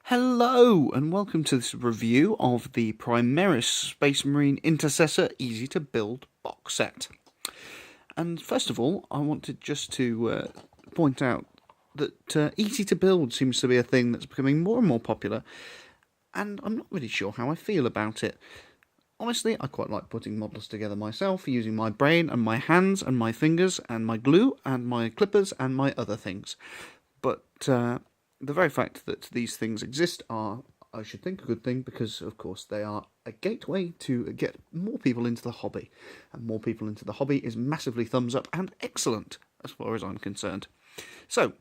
Hello, and welcome to this review of the Primaris Space Marine Intercessor Easy to Build box set. And first of all, I wanted just to point out that easy to build seems to be a thing that's becoming more and more popular, and I'm not really sure how I feel about it. Honestly, I quite like putting models together myself, using my brain and my hands and my fingers and my glue and my clippers and my other things. But the very fact that these things exist are, I should think, a good thing, because of course they are a gateway to get more people into the hobby, and more people into the hobby is massively thumbs up and excellent as far as I'm concerned. So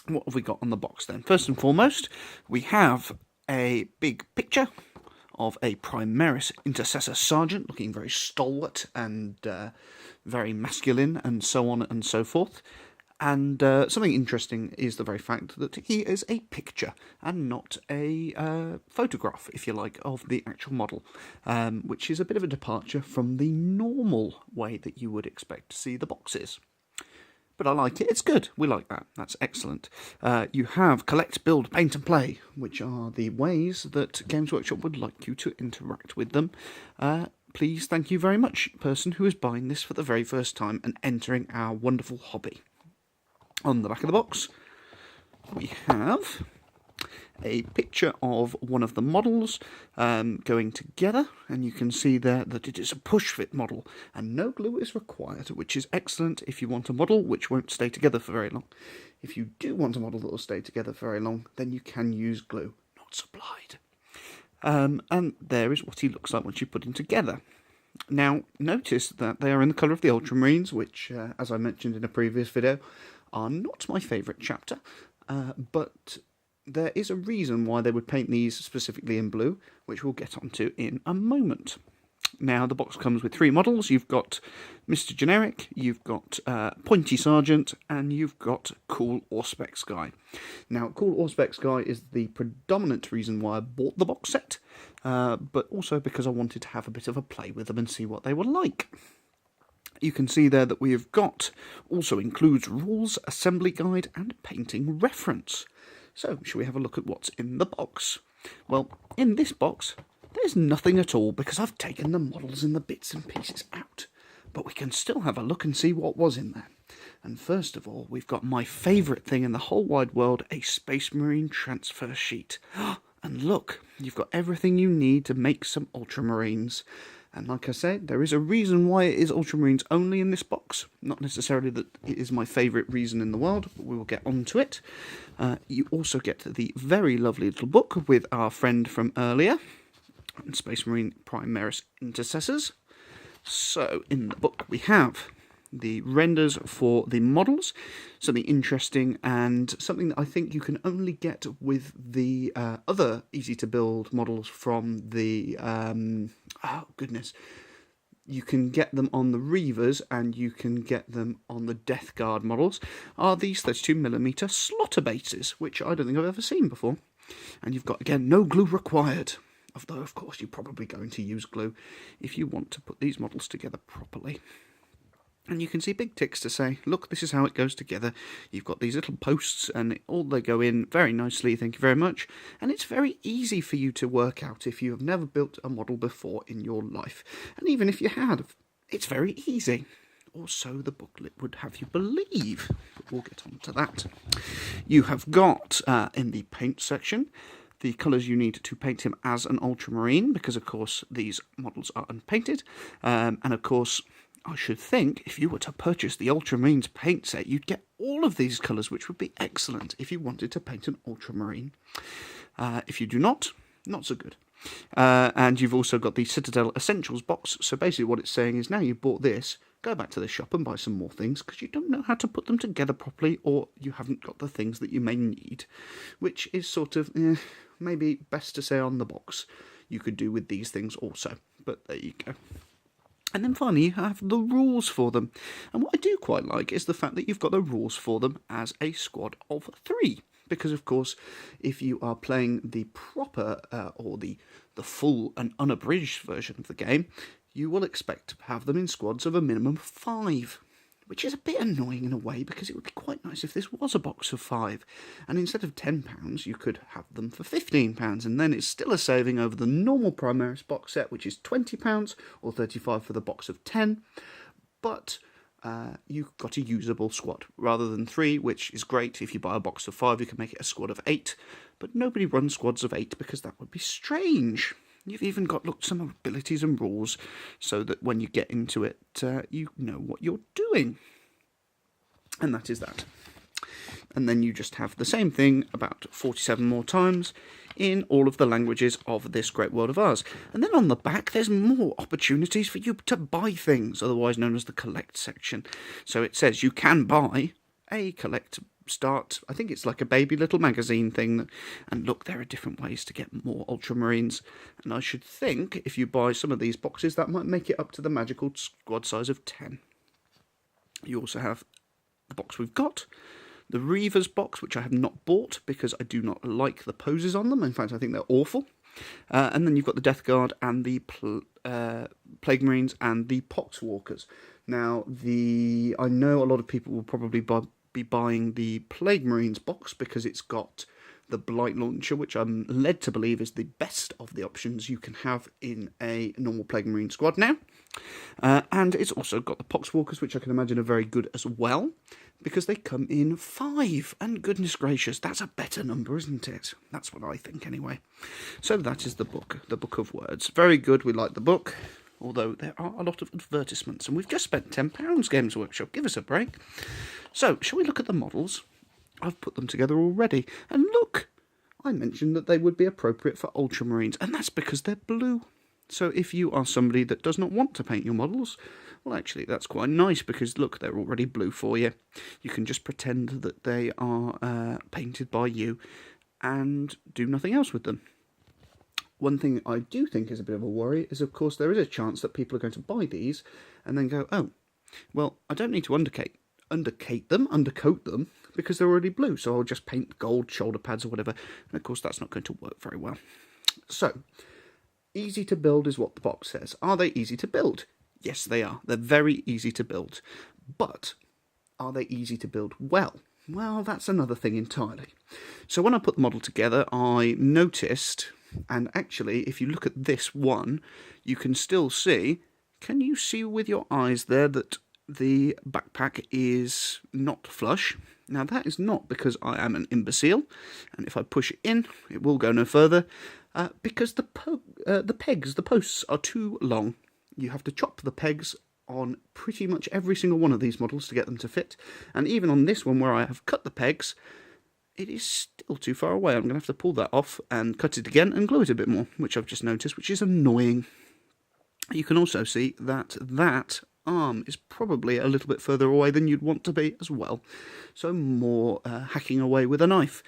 what have we got on the box then? First and foremost, we have a big picture of a Primaris Intercessor Sergeant, looking very stalwart and very masculine and so on and so forth. And something interesting is the very fact that he is a picture and not a photograph, if you like, of the actual model, which is a bit of a departure from the normal way that you would expect to see the boxes. But I like it, it's good, we like that, that's excellent. You have Collect, Build, Paint and Play, which are the ways that Games Workshop would like you to interact with them. Please, thank you very much, person who is buying this for the very first time and entering our wonderful hobby. On the back of the box, we have a picture of one of the models going together, and you can see there that it is a push-fit model, and no glue is required, which is excellent if you want a model which won't stay together for very long. If you do want a model that will stay together for very long, then you can use glue, not supplied. And there is what he looks like once you put him together. Now, notice that they are in the colour of the Ultramarines, which, as I mentioned in a previous video, are not my favourite chapter, but there is a reason why they would paint these specifically in blue, which we'll get onto in a moment. Now, the box comes with 3 models. You've got Mr. Generic, you've got Pointy Sergeant, and you've got Cool Auspex Guy. Now, Cool Auspex Guy is the predominant reason why I bought the box set, but also because I wanted to have a bit of a play with them and see what they were like. You can see there that we have got, also includes rules, assembly guide, and painting reference. So, shall we have a look at what's in the box? Well, in this box, there's nothing at all because I've taken the models and the bits and pieces out. But we can still have a look and see what was in there. And first of all, we've got my favourite thing in the whole wide world, a Space Marine transfer sheet. And look, you've got everything you need to make some Ultramarines. And like I said, there is a reason why it is Ultramarines only in this box. Not necessarily that it is my favourite reason in the world, but we will get on to it. You also get the very lovely little book with our friend from earlier, Space Marine Primaris Intercessors. So, in the book we have the renders for the models, something interesting and something that I think you can only get with the other easy-to-build models from the... you can get them on the Reavers and you can get them on the Death Guard models, are these 32mm slotter bases, which I don't think I've ever seen before. And you've got, again, no glue required. Although, of course, you're probably going to use glue if you want to put these models together properly. And you can see big ticks to say, look, this is how it goes together. You've got these little posts and all they go in very nicely, thank you very much. And it's very easy for you to work out if you have never built a model before in your life. And even if you have, it's very easy. Or so the booklet would have you believe. But we'll get on to that. You have got, in the paint section, the colours you need to paint him as an Ultramarine, because of course these models are unpainted. And of course, I should think if you were to purchase the Ultramarines paint set, you'd get all of these colours, which would be excellent if you wanted to paint an Ultramarine. If you do not so good. And you've also got the Citadel Essentials box. So basically what it's saying is now you've bought this, go back to the shop and buy some more things because you don't know how to put them together properly, or you haven't got the things that you may need, which is sort of maybe best to say on the box. You could do with these things also, but there you go. And then finally, you have the rules for them. And what I do quite like is the fact that you've got the rules for them as a squad of 3. Because, of course, if you are playing the proper or the full and unabridged version of the game, you will expect to have them in squads of a minimum of 5. which is a bit annoying in a way because it would be quite nice if this was a box of 5, and instead of £10 you could have them for £15, and then it's still a saving over the normal Primaris box set, which is £20 or £35 for the box of 10, but you've got a usable squad rather than 3, which is great. If you buy a box of 5 you can make it a squad of 8, but nobody runs squads of 8 because that would be strange. You've even got some abilities and rules so that when you get into it, you know what you're doing. And that is that. And then you just have the same thing about 47 more times in all of the languages of this great world of ours. And then on the back, there's more opportunities for you to buy things, otherwise known as the collect section. So it says you can buy a collect start, I think it's like a baby little magazine thing, and look, there are different ways to get more ultramarines, and I should think if you buy some of these boxes that might make it up to the magical squad size of 10. You also have the box we've got, the Reavers box, which I have not bought because I do not like the poses on them. In fact, I think they're awful. And then you've got the Death Guard and the Plague Marines and the Poxwalkers. Now, I know a lot of people will probably be buying the Plague Marines box because it's got the Blight Launcher, which I'm led to believe is the best of the options you can have in a normal Plague Marine squad now. And it's also got the Poxwalkers, which I can imagine are very good as well, because they come in 5. And goodness gracious, that's a better number, isn't it? That's what I think anyway. So that is the Book of Words. Very good, we like the book, although there are a lot of advertisements, and we've just spent £10, Games Workshop, give us a break. So, shall we look at the models? I've put them together already, and look, I mentioned that they would be appropriate for Ultramarines, and that's because they're blue. So if you are somebody that does not want to paint your models, well, actually, that's quite nice, because look, they're already blue for you. You can just pretend that they are painted by you and do nothing else with them. One thing I do think is a bit of a worry is, of course, there is a chance that people are going to buy these and then go, oh, well, I don't need to undercoat them, because they're already blue, so I'll just paint gold shoulder pads or whatever, and of course that's not going to work very well. So, easy to build is what the box says. Are they easy to build? Yes, they are. They're very easy to build. But are they easy to build well? Well, that's another thing entirely. So when I put the model together, I noticed, and actually, if you look at this one, you can still see, can you see with your eyes there that the backpack is not flush? Now, that is not because I am an imbecile, and if I push it in, it will go no further, because the posts are too long. You have to chop the pegs on pretty much every single one of these models to get them to fit, and even on this one where I have cut the pegs, it is still too far away. I'm going to have to pull that off and cut it again and glue it a bit more, which I've just noticed, which is annoying. You can also see that that arm is probably a little bit further away than you'd want to be as well, so more hacking away with a knife.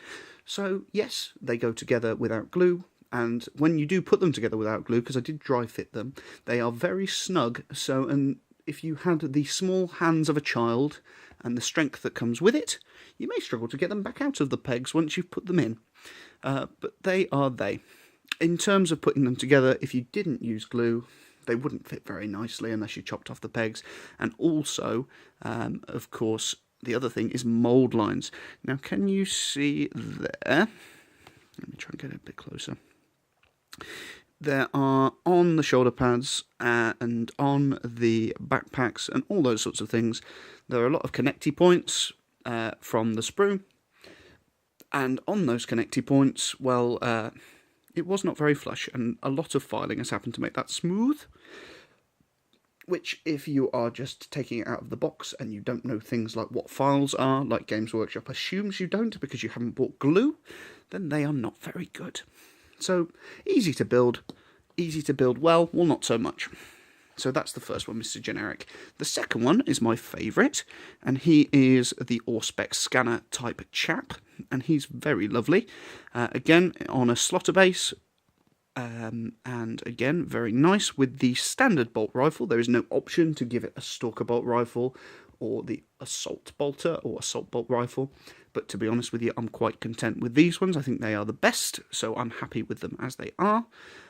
So yes, they go together without glue, and when you do put them together without glue, because I did dry fit them, they are very snug. So, and if you had the small hands of a child and the strength that comes with it, you may struggle to get them back out of the pegs once you've put them in. But they are they. In terms of putting them together, if you didn't use glue, they wouldn't fit very nicely unless you chopped off the pegs. And also, of course, the other thing is mould lines. Now, can you see there? Let me try and get it a bit closer. There are, on the shoulder pads and on the backpacks and all those sorts of things, there are a lot of connecty points from the sprue. And on those connecty points, well, it was not very flush, and a lot of filing has happened to make that smooth, which, if you are just taking it out of the box and you don't know things like what files are, like Games Workshop assumes you don't because you haven't bought glue, then they are not very good. So, easy to build well, not so much. So that's the first one, Mr. Generic. The second one is my favourite, and he is the Auspex scanner type chap, and he's very lovely. Again, on a slotter base, and again, very nice with the standard bolt rifle. There is no option to give it a stalker bolt rifle or the assault bolter or assault bolt rifle. But to be honest with you, I'm quite content with these ones. I think they are the best, so I'm happy with them as they are.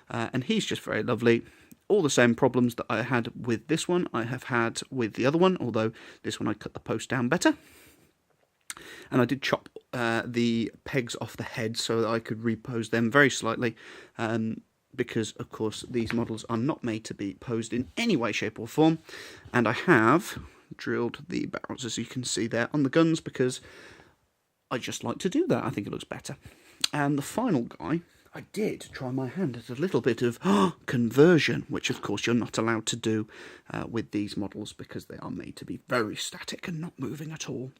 And he's just very lovely. all the same problems that I had with this one I have had with the other one, although this one I cut the post down better. And I did chop the pegs off the head so that I could repose them very slightly, because of course these models are not made to be posed in any way, shape or form. And I have drilled the barrels, as you can see there, on the guns because I just like to do that. I think it looks better. And the final guy, I did try my hand at a little bit of conversion, which of course you're not allowed to do with these models because they are made to be very static and not moving at all.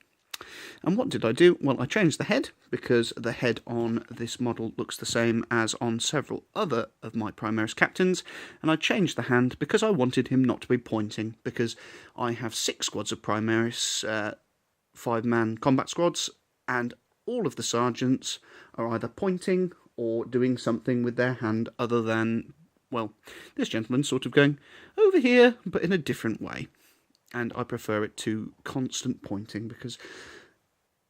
And what did I do? Well, I changed the head because the head on this model looks the same as on several other of my Primaris captains, and I changed the hand because I wanted him not to be pointing, because I have 6 squads of Primaris 5-man combat squads, and all of the sergeants are either pointing or doing something with their hand other than, well, this gentleman sort of going over here, but in a different way. And I prefer it to constant pointing because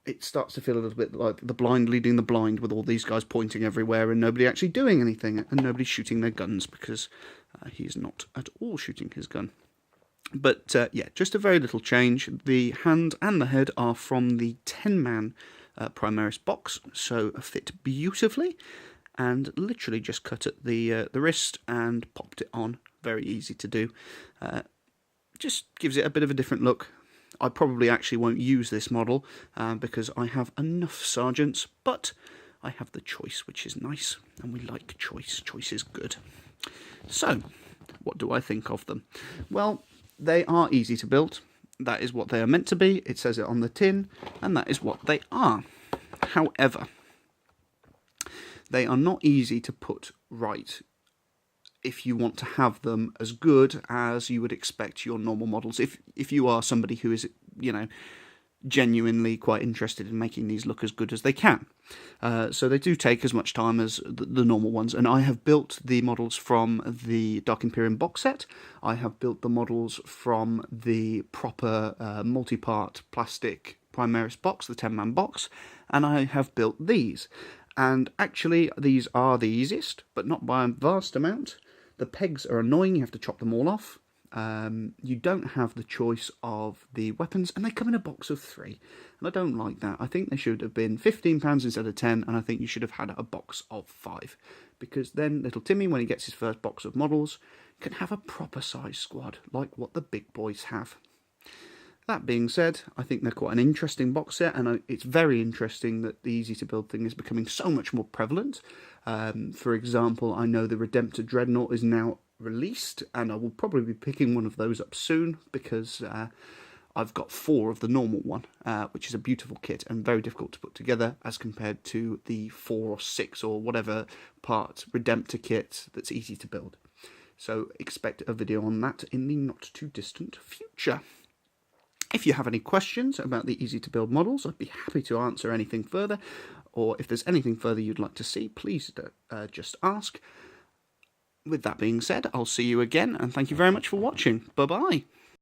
it starts to feel a little bit like the blind leading the blind, with all these guys pointing everywhere and nobody actually doing anything, and nobody shooting their guns because he is not at all shooting his gun. But yeah, just a very little change. The hand and the head are from the 10-man Primaris box, so fit beautifully, and literally just cut at the wrist and popped it on. Very easy to do. Just gives it a bit of a different look. I probably actually won't use this model because I have enough sergeants, but I have the choice, which is nice, and we like choice. Choice is good. So, what do I think of them? Well, they are easy to build. That is what they are meant to be. It says it on the tin, and that is what they are. However, they are not easy to put right if you want to have them as good as you would expect your normal models. If you are somebody who is, you know, genuinely quite interested in making these look as good as they can. So they do take as much time as the normal ones. And I have built the models from the Dark Imperium box set. I have built the models from the proper multi-part plastic Primaris box, the 10-man box. And I have built these. And actually, these are the easiest, but not by a vast amount. The pegs are annoying, you have to chop them all off. You don't have the choice of the weapons, and they come in a box of 3. And I don't like that. I think they should have been £15 instead of 10, and I think you should have had a box of 5. Because then little Timmy, when he gets his first box of models, can have a proper size squad, like what the big boys have. That being said, I think they're quite an interesting box set, and it's very interesting that the easy-to-build thing is becoming so much more prevalent. For example, I know the Redemptor Dreadnought is now released, and I will probably be picking one of those up soon, because I've got 4 of the normal one, which is a beautiful kit and very difficult to put together as compared to the 4 or 6 or whatever part Redemptor kit that's easy to build. So expect a video on that in the not-too-distant future. If you have any questions about the easy-to-build models, I'd be happy to answer anything further, or if there's anything further you'd like to see, please just ask. With that being said, I'll see you again, and thank you very much for watching. Bye-bye.